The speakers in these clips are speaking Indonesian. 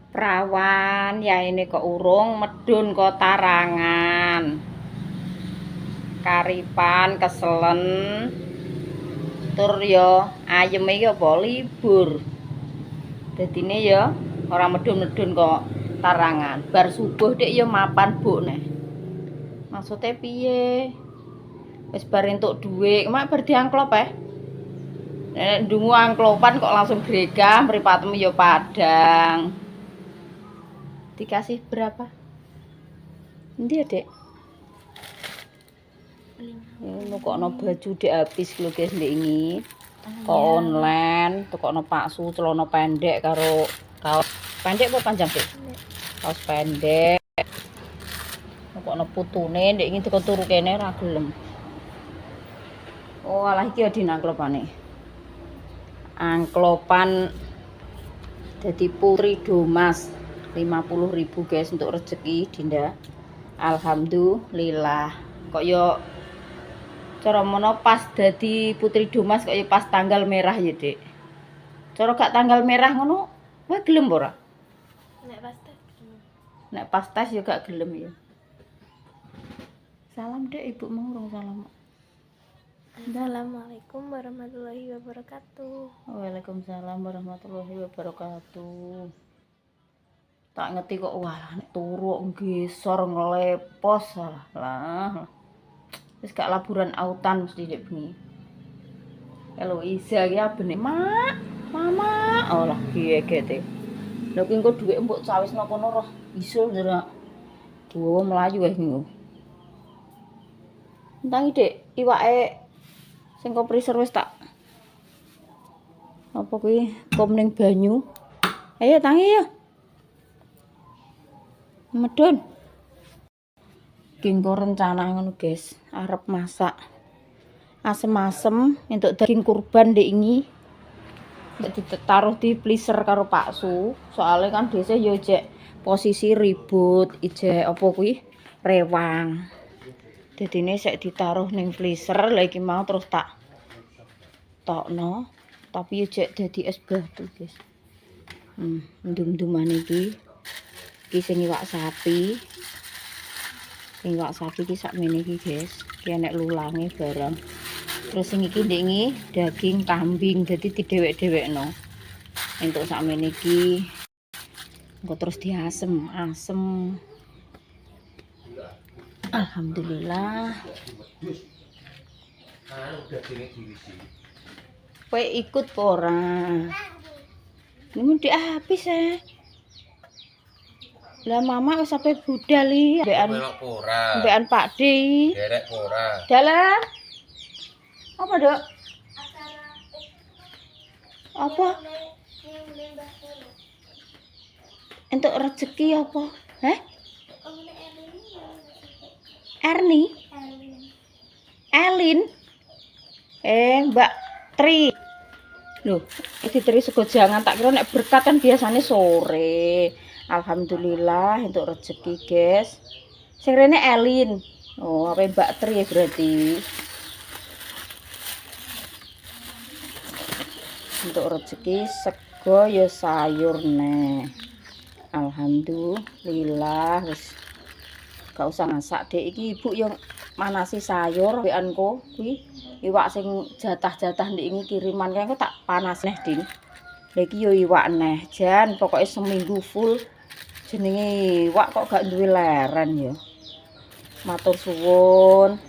Prawan ya ini kok urung medun kok tarangan. Karipan keselen. Tur ya ayeme ya apa libur. Dadine ya ora medun-medun kok tarangan. Bar subuh dik ya mapan buk neh. Maksudnya piye? Wis bar entuk dhuwit, mak bar diangklop Nek ndungu angklopan kok langsung gregah, mripatmu ya padang. Dikasih berapa? Endi ya, Dek? Nukokno baju Dek habis lho guys ndek iki. Kok online, tukokno paksu celana pendek karo kaos pendek apa panjang, Dek? Kaos pendek. Nukokno putune ndek iki teko turu kene ra gelem. Oh, alah iki ya dinangklopane. Angklopan jadi Putri Domas 50.000 guys untuk rezeki Dinda. Alhamdulillah. Kok yo cara mono pas dadi Putri Domas kok yo pas tanggal merah ya, Dik. Cara gak tanggal merah ngono, wae gelem ora? Nek pas tes yo gak gelem ya. Salam Dek, Ibu mengurung salam. Assalamualaikum warahmatullahi wabarakatuh. Waalaikumsalam warahmatullahi wabarakatuh. Tak ngerti kok wah nek turu nggesor nglepos lah. Wis gak laburan autan mesti dek bengi. Kalau Iza ki abene, "Mak, Mama." Oh lah gegete. Lha ki engko dhuwit mbok cawisno kono roh isul ndera. Duwe mlayu wae engko. Entangi Dek, iwake sing kompresor wis tak apa kuwi kom ning banyu. Ayo tangi ya. Medun. Kengko rencana ngono guys, arep masak asem-asem entuk daging kurban ndek ini. Ditaruh di freezer karo Pak Su. Soalnya kan biasa yo jek posisi ribut, ijek apa kuwi rewang. Dadine sik ditaruh ning freezer, lha iki mau terus tak tokno, tapi yo jek dadi es batu, guys. Ndum-nduman iki sing iwak sapi. Sing iwak sapi iki sakmene iki, guys. Ki enek lulange barang. Terus sing iki ndek iki daging kambing, dadi didewek-dewekno. Entuk sakmene iki engko terus diasem. Alhamdulillah. Kowe ikut apa ora? Ini udah habis Lah mama wis sampe budal iki. Mbekan Pak D. Derek ora. Dalan. Apa, Dok? Apa? Entuk rezeki apa? Hah? Erni? Elin? Mbak Tri. Loh, iki Tri sego jangan tak kira nek berkat kan biasanya sore. Alhamdulillah untuk rezeki, guys. Sing rene Elin. Oh, apa Mbak Tri berarti. Untuk rezeki sego ya sayur neh. Alhamdulillah wis gak usah masak dek iki ibu yang manasi sayur weanku kuwi iwak sing jatah-jatah ndek iki kiriman kae tak panas neh Din. Lha iki yo iwak neh jan pokoke seminggu full jenenge iwak kok gak duwe leren ya. Matur suwun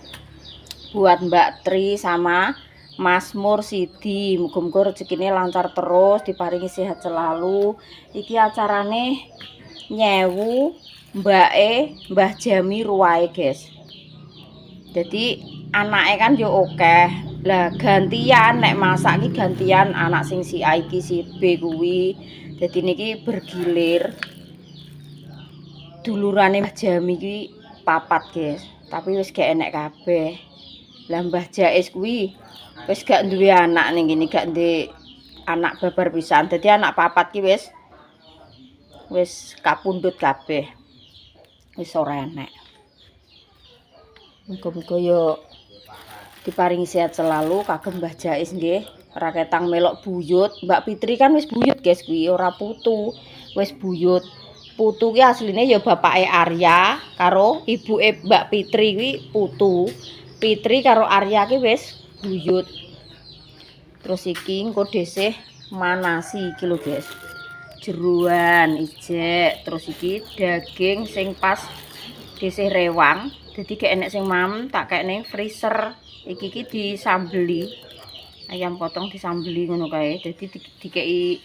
buat Mbak Tri sama Mas Mur Sidi, muga-muga rezekine lancar terus, diparingi sehat selalu. Iki acarane nyewu Mbah Jami ruwae, guys. Jadi anake kan yo akeh. Lah gantian nek masak iki gantian anak sing si A iki si B kuwi. Dadi niki bergilir. Dulurane Mbah Jami iki 4, guys. Tapi wis gak enek kabeh. Lah Mbah Jais kuwi wis gak duwe anak ning kene, gak ndek anak babar pisan. Dadi anak 4 ki wis kapundhut kabeh. Wis ora enek. Muga-muga yo diparingi sehat selalu kagem Mbah Jais nggih. Ora ketang melok buyut. Mbak Fitri kan wis buyut, guys, kuwi ora putu. wis buyut. Putu ki asline ya bapake Arya karo ibuke Mbak Fitri kuwi putu. Fitri karo Arya ki wis buyut. Terus iki engko dhisih manasi iki lho, guys. Jeruan ijek, terus iki daging sing pas dhisih rewang. Dadi gek enek sing mam tak kekne freezer. Iki disambeli. Ayam potong disambeli ngono kae. Dadi dikeki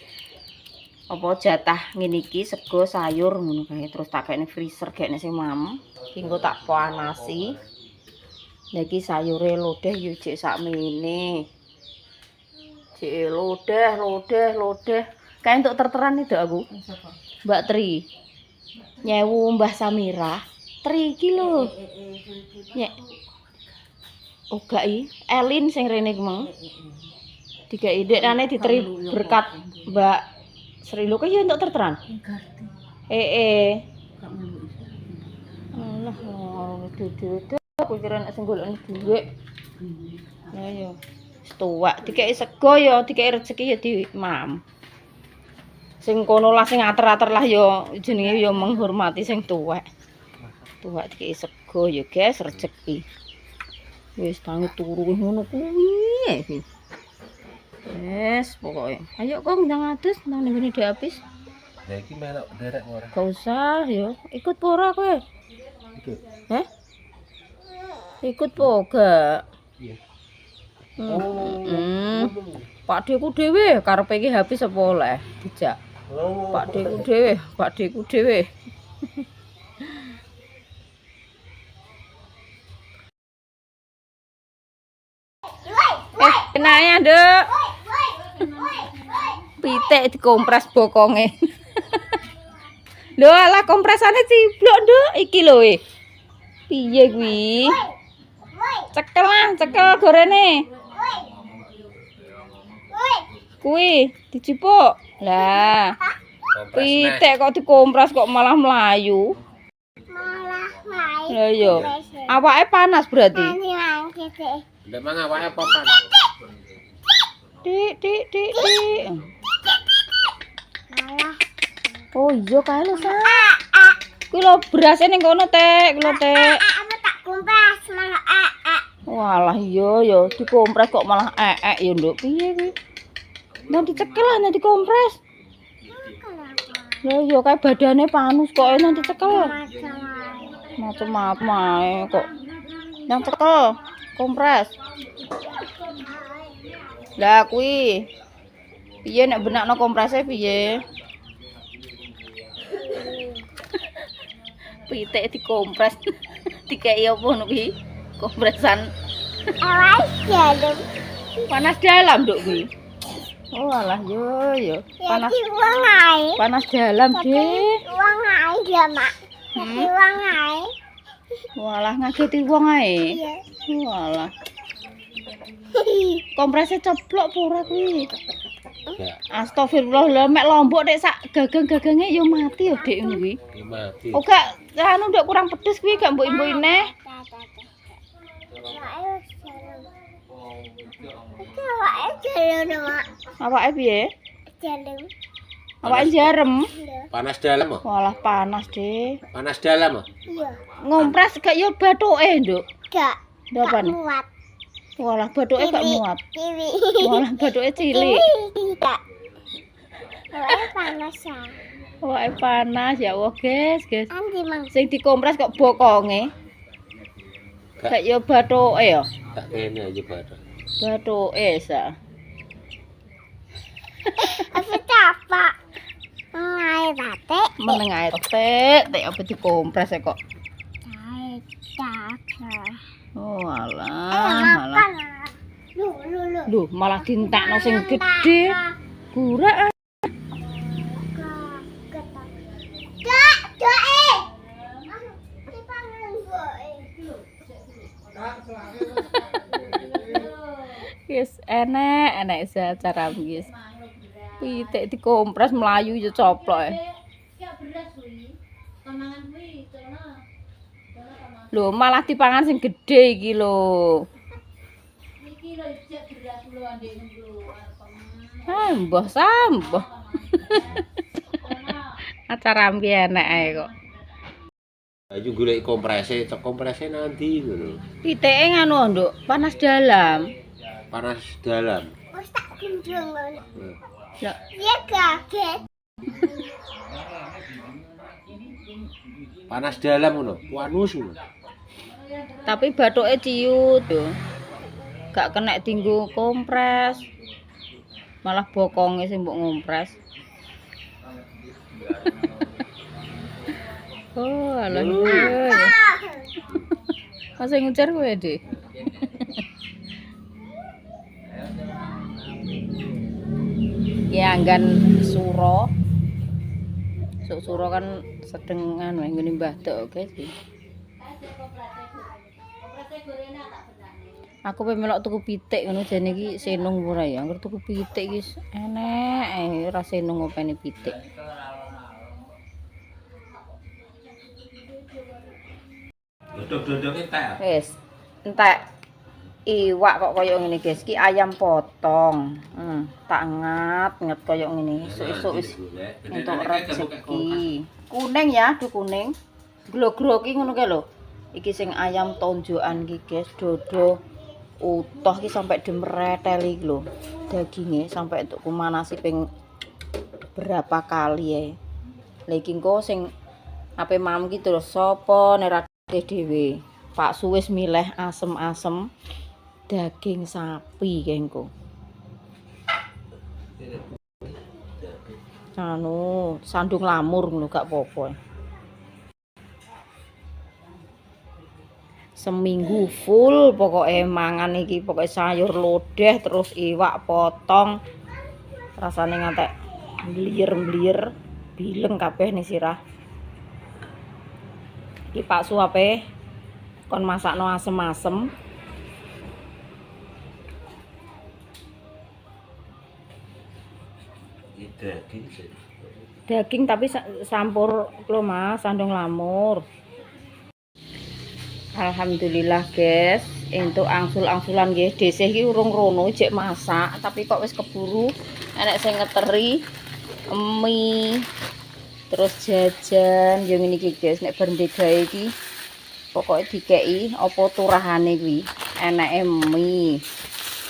apa jatah ngene iki sego sayur ngono kae. Terus tak kekne freezer gekne sing mam. Iki engko tak panasi. Lah iki sayure lodeh yo jek sakmene. Jek lodeh. Kae untuk terteran itu aku. Mbak Tri. Nyewu Mbah Samira. Tri iki lho. Nyek. Uga Elin sing rene ku mang. Dikai dekane diteri berkat Mbak Sri lho kaya untuk terteran. Allah, dudu aku kira nek sing golekne dhuwit. Lah ya. Tuwak dikai sego ya, dikai rezeki ya di mam. Sing kono lah sing ater-ater lah ya jenenge ya menghormati sing tuwek. Tuwek dikai sego ya guys, rezeki. Wis tangi turu ngono kuwi. Yes, pokoknya. Ayo kok ndang adus nang ngene diapis. Lah iki melok derek ora. Gak usah ya. Ikut po ora kowe? Ikut. Heh? Ikut po gak? Iya. Pak Deku dhewe karepe iki habis apa oleh dijak. Pak Deku dhewe. Kenanya, Nduk. Pitik dikompres bokonge. Lho alah kompresane ciblok, Nduk. Iki lho piye kuwi? Cekel gorene. Kuwi dicipuk. Lah. Pitik kok dikompres kok malah melayu. Lah yo. Awake panas berarti. Ndak mang awake apa pan. Dik. Oh iya kae lho, Sak. Kuwi lho berase ning kono, Tek. Kuwi lho, Tek. Aku tak kumpres malah Walah iya ya dikompres kok malah ya, Nduk. Piye kuwi? Nang dicekel lah nang dikompres. Lah iya kae badane panas kok nang dicekel. Macem-macem ae kok. Nang cekel kompres. Lah kuwi piye nek benakno komprese piye? Pitik dikompres. Dikeki apa ngono kuwi? Kompresan. awas jalan. Panas dalam, Nduk kuwi. Oh alah yo. Panas. Uang ae. Panas dalam, Dek. Uang ae dia, Mak. Uang ae. Walah ngageti wong ae. Iya. Walah. Kompresnya ceplok pura kuwi. Ya, Astagfirullah, lho mek lombok nek sak gagang-gagange yo mati yo Dik ngono kuwi. mati. Oh gak anu nduk kurang pedes kuwi gak mbok-mbok neh. Awake piye? Awake jarem. Panas dalam oh. Walah panas, Dik. Panas dalam oh. Iya. Ngompres gak yo bathuke, Nduk. Gak. Ndapa nih? Muat. Walah bathuke gak muat. Piwi. Walah bathuke cilik. Tidak. Panas ya. Awake panas ya Allah, guys. Anti mang. Sing dikompres kok bokonge. Gak yo bathuke yo. Tak kene aja pada. Bathuke sa. Apa capek? Ngai batik. Meneng ae tek apa dikompres kok. Capek. Oh alah. Lu. Duh, malah dintakno sing gedhe. Gurak. Guys, enak cara guys. Pitik dikompres melayu yo coplok. Lho, malah dipangan sing gedhe iki lho. Iki lho ijek beras lho andekne lho. Mbah sambah. Acara ambi enek ae kok. Ayo golek komprese, cek komprese nanti ngono. Piteke nganu, Nduk, panas dalam. Panas dalam. Wis tak gendong. Hmm. Lah, Dia kaget. Panas dalam ngono. Wanus ngono. tapi bathuke ciut yo. Gak kena tinggu kompres. Malah bokonge sing mbok ngompres. Oh, alah. Masih ngucar kowe, Dik. Ya anggan suro. Sok suro kan sedengan wae ngene Mbah Dok, guys. Aku pengen melok tuku pitik ngono jane iki senung ora ya. Angger tuku pitik iki enek ora senung opene pitik. Dodok-dodok entek. Wis, entek iwak kok koyo ngene, guys. Ki ayam potong. Tak ngat koyo ngene. Esuk-esuk wis entuk rezeki. Kuning ya, duh kuning. Glo-glo ki ngono kae lho. Iki sing ayam tonjokan ki, guys. Dodo utuh ki sampai demretel iki lho. Daginge sampai entuk kumanasi ping berapa kali ya. Lah iki engko sing ape mam ki terus sapa nek dhewe. Pak Suwis milih asem-asem daging sapi kengko. Anu, sandung lamur ngono gak apa-apa. Seminggu full pokoknya mangan iki, pokoknya sayur lodeh terus iwak potong. Rasane ngantek mbliyer-mbliyer, bileng kabeh nih sirah. Iki Pak Suwape kon masakno asem-asem. Daging tapi sampur lho Mas, sandung lamur. Alhamdulillah guys, entuk angsul-angsulan nggih. Desih iki urung rono jek masak, tapi kok wis keburu enek sing ngeteri mie. Terus jajan yo ngene iki guys, nek bar gawe iki pokoke dikeki apa turahane kuwi. Eneke mie.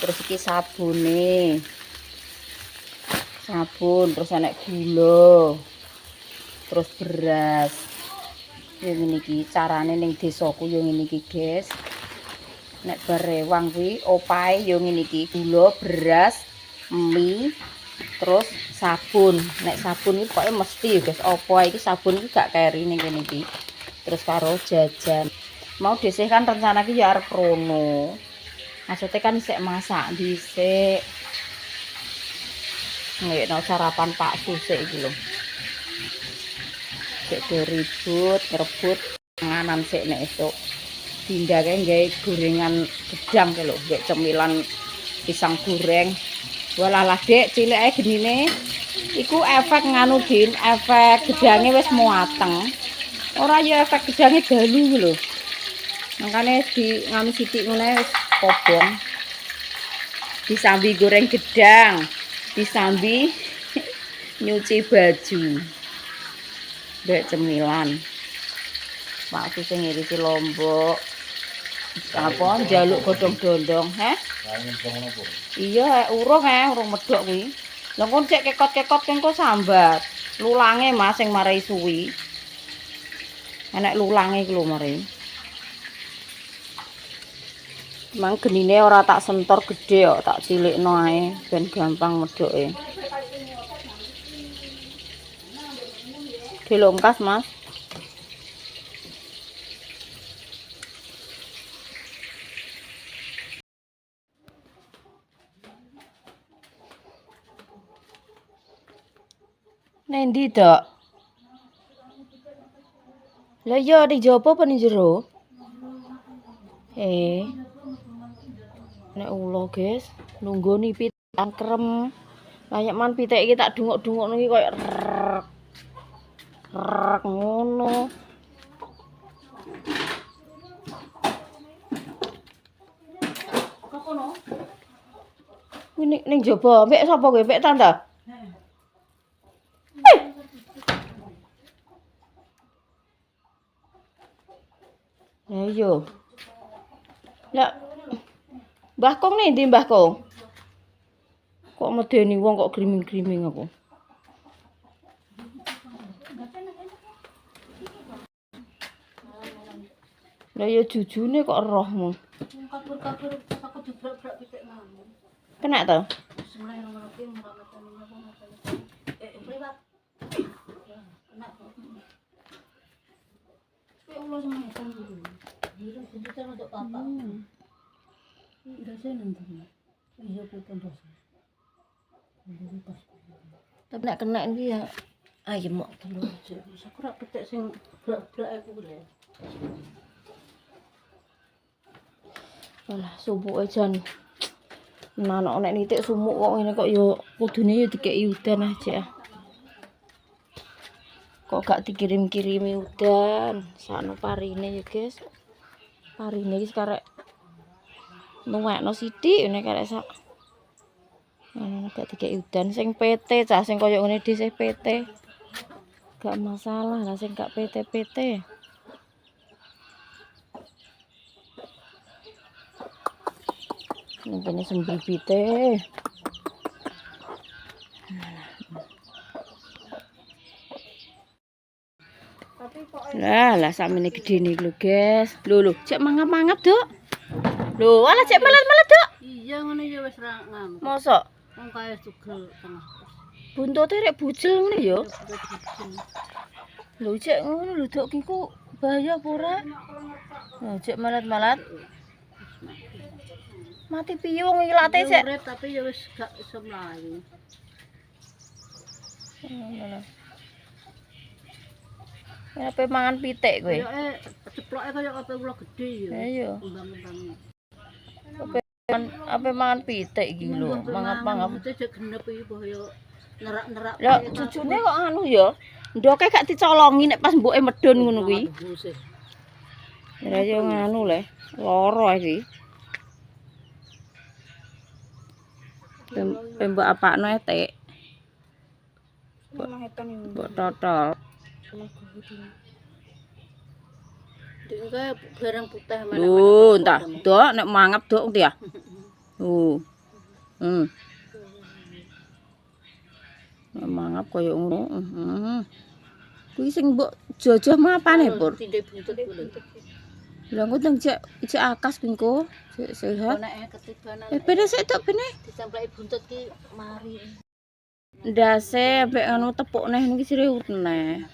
Terus iki sabune. Sabun, terus enek gula. Terus beras. Yo ngene iki carane ning desaku yo ngene iki guys. Nek bar rewang kuwi opahe yo ngene iki, gula, beras, mie, terus sabun. Nek sabun iki pokoke mesti ya guys, apa iki sabun iki gak keri ning kene iki. Terus karo jajan. Mau dhisik kan rencana iki ya arep rono. Maksudnya kan isek masak dhisik. Ngekno sarapan Pak Susik iki lho. Sik ribut, ngerebut panganan sik nek esuk. Dindake nggawe gorengan gedang lho, nggawe cemilan pisang goreng. Walah Dek, cilik ae genine. Iku efek nganu Din, efek gedange wis muateng. Ora ya efek gedange dalu lho. Makane di nganu sithik ngene wis kobong. Disambi goreng gedang, disambi nyuci baju. Mbek cemilan. Pak Susik ngirisi lombok. Apa njaluk godhong-dondong, heh? Iya, urung medhok kuwi. Lah kon cek kekot-kekot engko sambat. Lulange Mas sing marai suwi. Enek lulange iki lho mari. Mang genine ora tak sentor gede kok, tak cilikno ae ben gampang medhoke. Dilongkas Mas. Nendi Dok? Lah iya di jopo apa ning jero? Nek ulo guys, nunggoni pitan krem. Layak man pitik iki tak dunguk-dungukno iki koyo rek ngono. Kapono? Ning jaba, mbek sapa kowe? Mbek tanda? Ya iya. Lah Mbah Kong nih ndi Mbah Kong? Kok medeni wong kok griming-griming aku. Lah ya jujune kok rohmu. Kabur-kabur aku dibrak-brak pitik mau. Kena to? Semulai nomor iki privat. Kena. Kayak ulo semangat dulu. Biru buntutnya untuk apa? Ndase nang ndi? Iya putu ndase. Tapi nek kena iki ya ayem kok. Aku rak pitik sing brak-brak aku lho. Alah subuke jan Nana nek nitik sumuk kok ngene kok ya kudune ya dikeki udan aja. Kok gak dikirim-kirimi udan. Sakno parine ya, guys. Parine iki karek nuwekno sithik ngene karek sak. Ana gak dikeki udan sing PT cah sing koyo ngene dhisik PT. Gak masalah lah sing gak PT-PT. Ini sembel pite. Lah samene gedene iki lho, guys. Lho, cek mangap-mangap, Dok. Lho, alah cek melet-melet, Dok. Iya ngene ya wis ra ngono. Mosok Wong kaya tugel tengah. buntute rek bujel ngene ya. Lho, cek ngono lho, Dok, ki ku bahaya apa ora? Nah, cek melet-melet. Mati piye wong ilate sik. Urip tapi ya wis gak iso mlayu. Apa mangan pitik kowe? Kayak ceploke kaya apa ulo gede ya. Iya. Timbang-timbang. Apa mangan pitik iki lho, mangap-mangap. Itu jek genep iki mbah ya nerak-nerak. Lah cucune kok anu ya. Ndoke gak dicolongi nek pas mbuke medun ngono kuwi. Ya yo nganu le, lara iki. Mbok apakno etik. Mbok totol. Dingke barang putih mana. Lho, entah, Dok, nek mangap Dok ndi ya. Nek mangap koyo ngono. Kuwi sing mbok jajah mapane, Pur? Tindih buntut ku lho. Lah engko teng cek akas kuwi engko, cek sehat. Nek ketibanan Bene sik Dok, bene. disampleki buntut ki mari. Ndase ambek anu tepuk neh niki sirewut neh.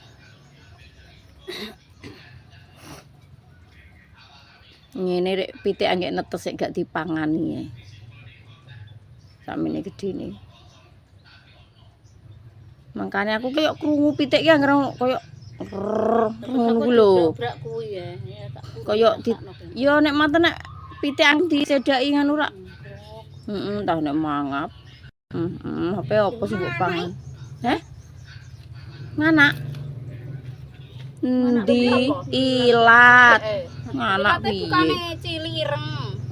Ngene rek pitik anggek netes sik gak dipangani. Samene gedene. Makane aku koyo krungu pitik ki anggere koyo ngono ku lho. Brak kuwi ya. Koyo yo nek mate nek pitik ang disedaki ngono rak. Entah nek mangap. Apa apa sih mbok pangan? Heh? Nganak. Endi ilat. Nganak piye? Bukane cilireng.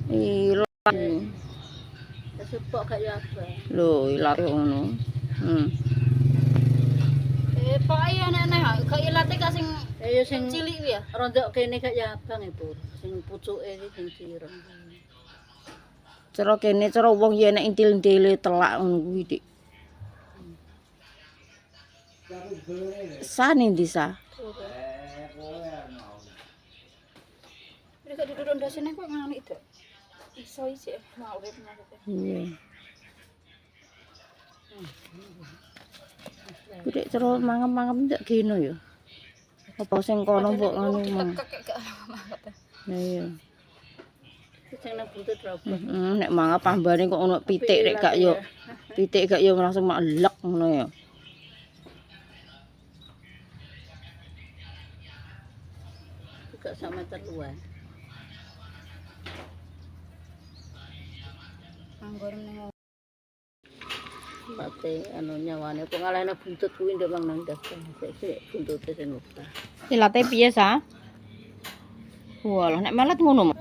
Ilat. Sepok gak ya apa. Lho, ilat ngono. Pokoke enek-enek gak ilate gak sing sing cilik ya. Rondok kene gak ya abang itu. Sing pucuke iki sing cireng. Cara kene cara wong ya nek intil-intile telak ngono kuwi, Dik. Sane ndi sa? Nek duduk ndasene kok ngene itu. Iso isih mau urip maksudnya. Iya. Kuwi cara mangap-mangap ndak kene ya. Apa sing kono mbok ngono mah. Iya. Sing nang buntut robot. Nek mangap pambane kok ono pitik rek gak yo. Pitik gak yo langsung maklek ngono ya. Gak sak meter luas. Anggur ning pate anu nyawane kok ngalahne buntut kuwi ndek mang nang dasar. Sik buntute sing lupa. Ilate piye sa? Walah nek melet ngono mah.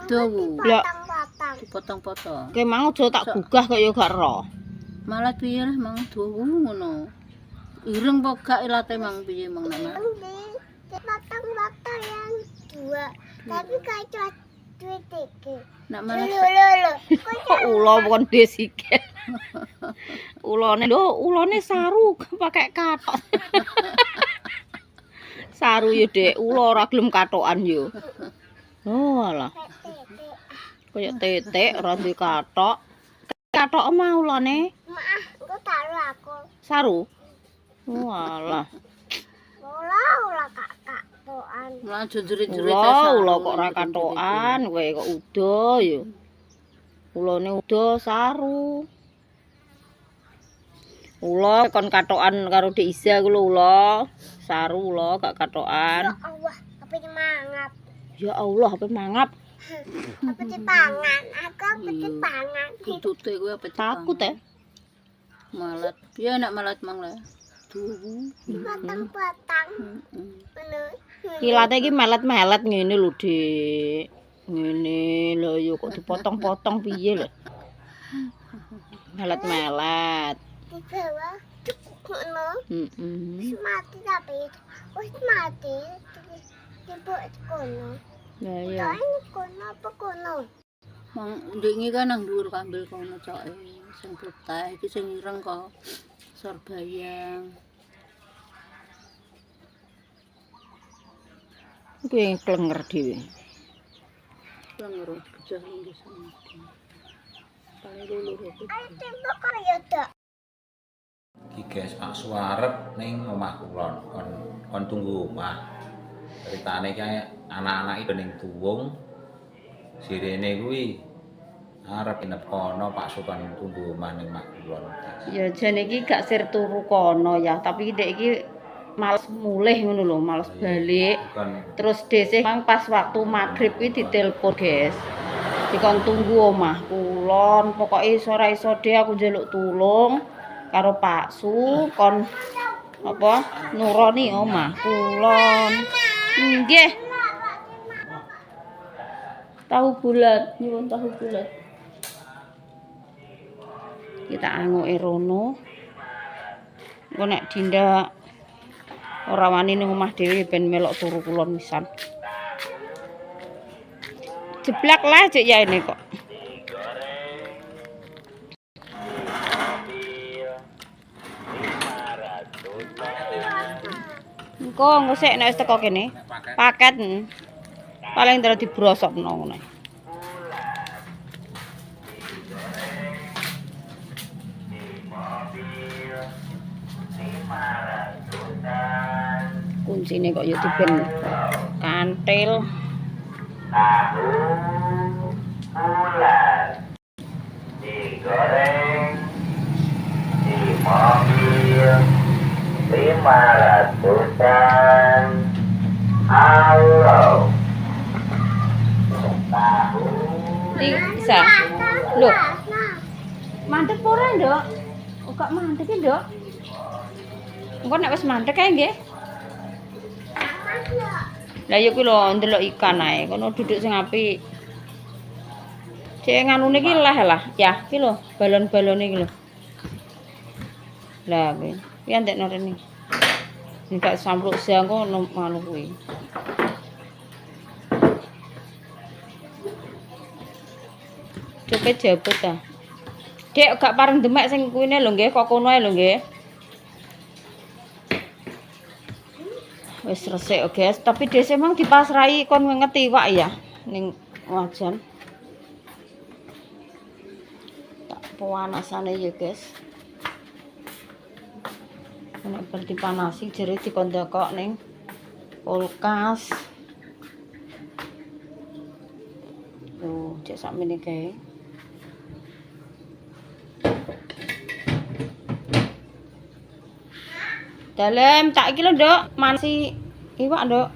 Dawu. Lah Patang-patang. Dipotong-potong. ke mang aja tak gugah kok ya gak ero. Malah piye lah mang dawu ngono. Ireng kok gak ilate mang piye mang nama. Batang-batang yang dua, tapi kayak duit tiga. Nak mana? Lho. Kok ulo bukan desiket. Ulone saru pakai katok. Saru ya, Dek. Ulo ora gelem katokan yo. Oh, alah. Kayak tetek ora duwe katok. Katok omah ulone. Maaf, aku taruh aku. Saru. Oh, alah. Ulah kakak toan. Lanjut jerit-jerit Ulo kok ora katokan, kowe kok udo yo. Ulone udo saru. Ulo kon katokan karo Dek Iza ku lho ulo. Saru ulo gak katokan. Allah, apa mangap? Ya Allah, apa mangap? Apa dipangan? Aku apa dipangan? Tutute kuwi apa Takut ya. malat. Ya nak malat mang lah. Tuh. Batang-batang. Bener. Kilate iki melet-melet ngene lho, Dik. Ngene lho yo kok dipotong-potong piye lho. Melet-melet. Di bawah. Ngono. Heeh. Mati tapi wis mati. Dibuat kono. Lah ya. Ini kono apa kono? Mang ndingi kan nang dhuwur kambil kono coke. Sing putih iki sing ireng kok. Sorbayang. Kuwi klenger dhewe. Langero gejah nang sana. Paling dulu itu. Ayo tembok kaya dak. Iki guys, ak suarep ning omah kulon, kon tunggu omah. Ceritane kae anak-anak iki ning tuwung. Sirene kuwi arep nginep kono Pak Sukon tunggu omah ning omah kulon. Ya jane iki gak sir turu kono ya, tapi Dek iki males mulih ngono lho, males balik. Terus dhisik mang pas waktu magrib kuwi ditelepon, guys. Dikon tunggu omah kulon, pokoke ora iso dhewe aku njaluk tulung karo Pak Su kon apa nuroni omah kulon. Nggih. Tahu bulat, nyuwun tahu bulat. Kita angoke rono. Engko nek Dinda ora wani ning omah dhewe ben melok turu kulon pisan. Jeblak lah cek ya ini kok. Engko sik nek wis teko kene. Paket. Paling terus dibrosokno ngono. Kuncine kok ya diben kantil. Digoreng di mobil 500-an. Halo. Bisa. Loh. Mandek ora, Nduk? Kok mandek, Nduk? Engko nek wis mandek kae nggih. Lah ya kuwi lho ndelok ikan ae, kono duduk sing apik. Cek nganune iki lah, ya iki lho, balon-balone iki lho. Lah kuwi. Kuwi antekno rene. Sing gak sampruk siang kok ngono kuwi. Coba jabut ta. Dek gak pareng demek sing kuwine lho nggih, kok kono ae lho nggih. Wis resik guys, tapi dhisik emang dipasrai kon ngeti iwak ya ning wajan. Tak panasane ya guys. Nek bar dipanasi jere dikon ndokok ning kulkas. Tuh, cek sakmene kae. Dalem tak iki lho, Nduk. Manasi iwak, Nduk.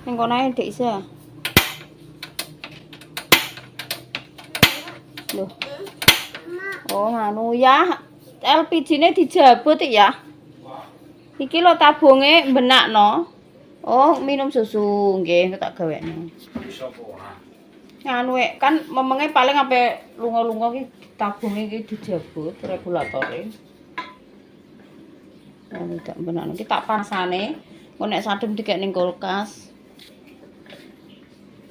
Ning kono ae Dek Isa. Loh. Oh, anu ya. LPG-ne dijabut ya. Iki lho tabunge benakno. Oh, minum susu nggih, tak gawekno. Anu kan memenge paling ampe lunga-lunga iki tabunge iki dijabut regulatore. Nek tak benakno iki tak panasane Kok nek sadem dikek ning kulkas.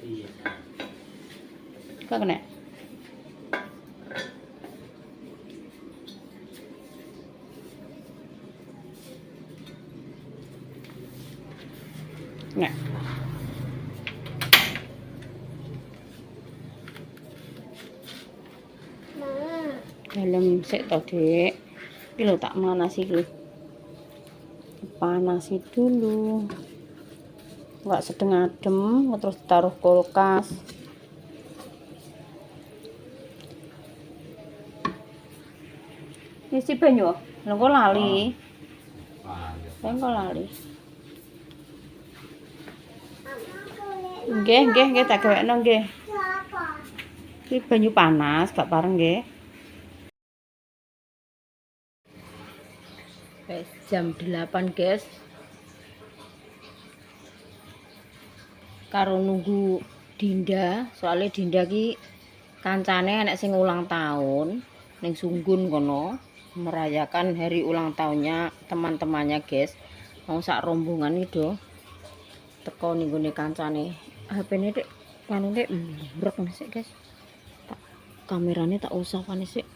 Iya. Kok kena? Nek. Mama. Dalam sik to, Dik. Iki lho tak manasi iki. Panasi dulu. Enggak sedeng adem, terus taruh kulkas. Isi banyu. Lho kok lali. Ah, iya. Kan kok lali. Mama boleh Nggih, tak gawekno nggih. apa? Iki banyu panas, gak pareng nggih. Guys, jam 8, guys. Karo nunggu Dinda, soalnya Dinda ki kancane enek sing ulang tahun ning Sunggun kono, merayakan hari ulang tahunnya teman-temannya, guys. Mau sak rombongan itu teko ning gone kancane. HP-ne Dik, kanune mbrek sik, guys. Kamerane tak usah kan sik.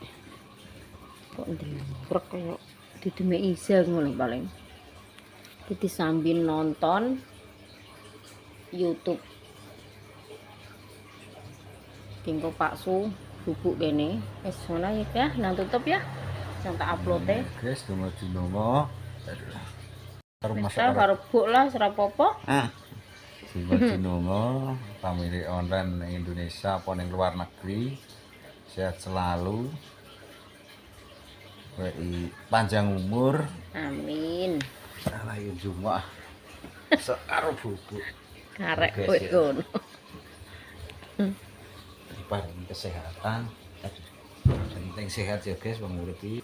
Kok ndembrek kaya didemek Iza ngono paling. Kita sambil nonton YouTube. Tingko Pak Su bubuk kene. Wis ngono ya, nang tutup ya. Sing tak upload e. Guys, dungo-dungo. Karo Wis masak karo buk lah ora apa-apa. dungo family online ning Indonesia apa ning luar negeri. Sehat selalu. Panjang umur. Amin. Ayo Jumat. Karo bubuk. Karek Oke, kowe siap. ngono. Diparingi kesehatan. Penting sehat ya guys, wong urip iki.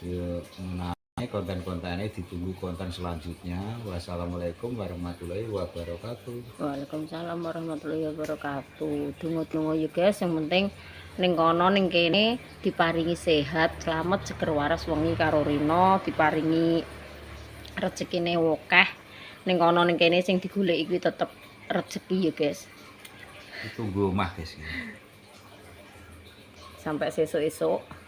Yo menane konten-kontennya ditunggu konten selanjutnya. Wassalamualaikum warahmatullahi wabarakatuh. Waalaikumsalam warahmatullahi wabarakatuh. Donga-donga ya guys, yang penting ning kono ning kene diparingi sehat, selamat, seger waras wengi karo Rino, diparingi rezekine akeh. Ning kono ning kene sing digoleki kuwi tetep rezeki ya guys. Ditunggu omah guys. Sampai sesuk-esuk.